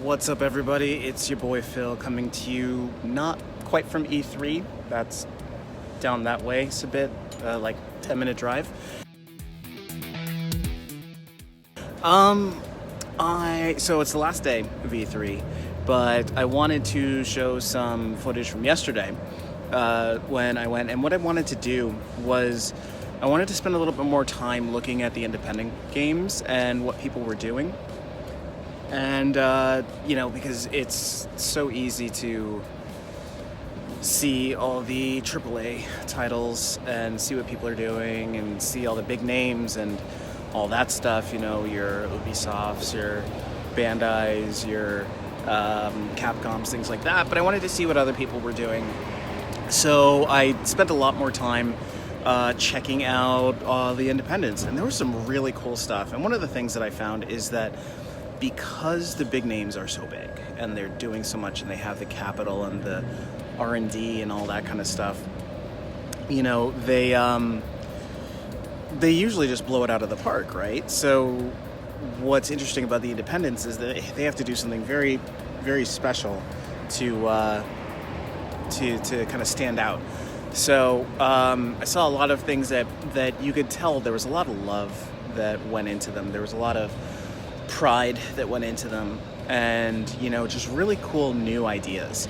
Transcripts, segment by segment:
What's up, everybody? It's your boy Phil coming to you not quite from E3. That's down that way. It's a bit like 10-minute drive. So it's the last day of E3, but I wanted to show some footage from yesterday when I went. And what I wanted to do was I wanted to spend a little bit more time looking at the independent games and what people were doing. And, because it's so easy to see all the AAA titles and see what people are doing and see all the big names and all that stuff, your Ubisofts, your Bandai's, your Capcoms, things like that. But I wanted to see what other people were doing. So I spent a lot more time checking out the independents, and there was some really cool stuff. And one of the things that I found is that because the big names are so big and they're doing so much and they have the capital and the R&D and all that kind of stuff, they usually just blow it out of the park, right? So what's interesting about the independents is that they have to do something very, very special to kind of stand out. So I saw a lot of things that you could tell there was a lot of love that went into them. There was a lot of pride that went into them, and just really cool new ideas.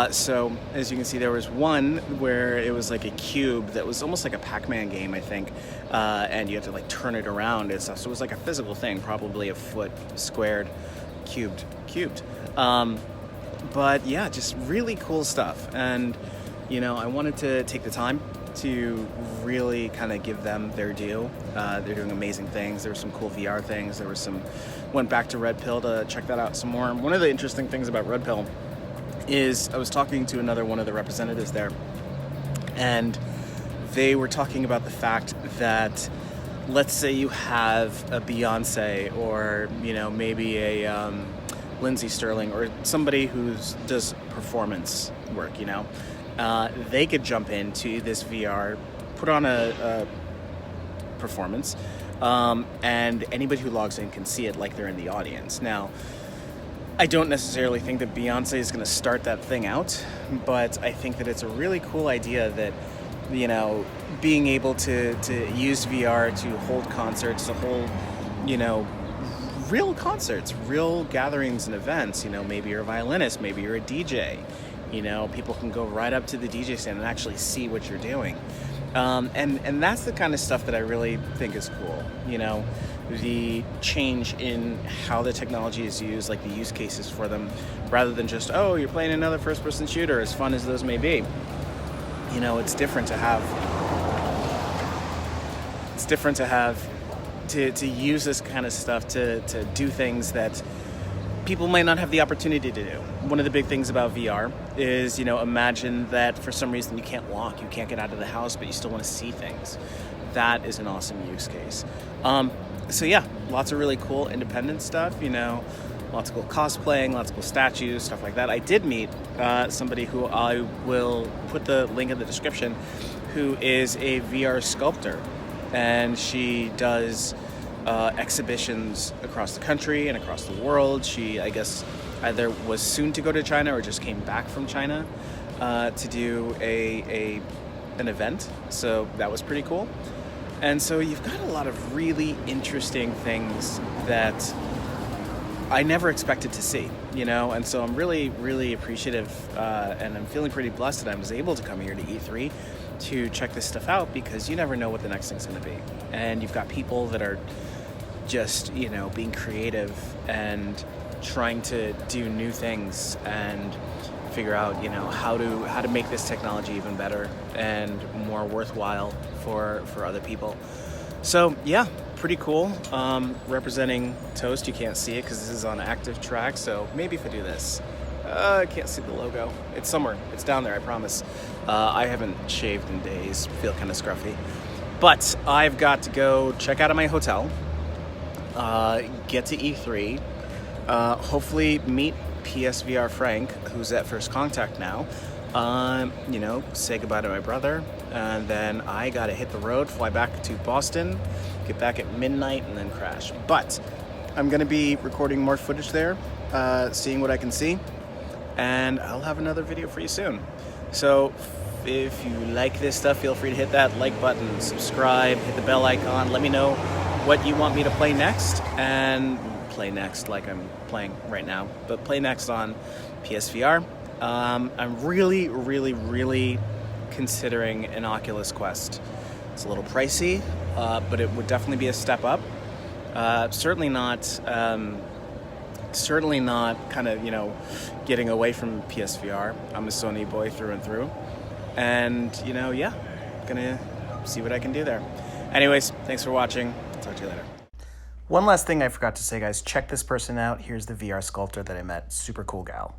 So as you can see, there was one where it was like a cube that was almost like a Pac-Man game, I think, and you had to like turn it around and stuff. So it was like a physical thing, probably a foot squared, cubed. But yeah, just really cool stuff. And I wanted to take the time to really kind of give them their due. They're doing amazing things. There were some cool VR things. Went back to Red Pill to check that out some more. One of the interesting things about Red Pill is I was talking to another one of the representatives there, and they were talking about the fact that, let's say you have a Beyonce or, maybe a Lindsey Sterling or somebody who does performance work, they could jump into this VR, put on a performance, and anybody who logs in can see it like they're in the audience. Now, I don't necessarily think that Beyonce is going to start that thing out, but I think that it's a really cool idea that, being able to use VR to hold concerts, to hold, real concerts, real gatherings and events. Maybe you're a violinist, maybe you're a DJ. People can go right up to the DJ stand and actually see what you're doing. And that's the kind of stuff that I really think is cool. The change in how the technology is used, like the use cases for them, rather than just, oh, you're playing another first-person shooter, as fun as those may be. It's different to use this kind of stuff to do things that people might not have the opportunity to do. One of the big things about VR is, imagine that for some reason you can't walk, you can't get out of the house, but you still want to see things. That is an awesome use case. So yeah, lots of really cool independent stuff, lots of cool cosplaying, lots of cool statues, stuff like that. I did meet somebody who I will put the link in the description, who is a VR sculptor, and she does exhibitions across the country and across the world. She, I guess, either was soon to go to China or just came back from China to do an event. So that was pretty cool. And so you've got a lot of really interesting things that I never expected to see, and so I'm really, really appreciative, and I'm feeling pretty blessed that I was able to come here to E3 to check this stuff out, because you never know what the next thing's going to be. And you've got people that are just, being creative and trying to do new things and figure out, how to make this technology even better and more worthwhile for other people. So yeah, pretty cool. Representing Toast. You can't see it because this is on active track, so maybe if I do this, I can't see the logo. It's somewhere. It's down there, I promise. I haven't shaved in days. Feel kind of scruffy. But I've got to go check out of my hotel, get to E3, hopefully meet PSVR Frank, who's at First Contact now, say goodbye to my brother, and then I gotta hit the road, fly back to Boston, get back at midnight, and then crash. But I'm gonna be recording more footage there, seeing what I can see, and I'll have another video for you soon. So if you like this stuff, feel free to hit that like button, subscribe, hit the bell icon. Let me know what you want me to play next, and play next like I'm playing right now, but play next on PSVR. I'm really considering an Oculus Quest. It's a little pricey, but it would definitely be a step up. Certainly not kind of, getting away from PSVR. I'm a Sony boy through and through. And, yeah, gonna see what I can do there. Anyways, thanks for watching. Talk to you later. One last thing I forgot to say, guys. Check this person out. Here's the VR sculptor that I met. Super cool gal.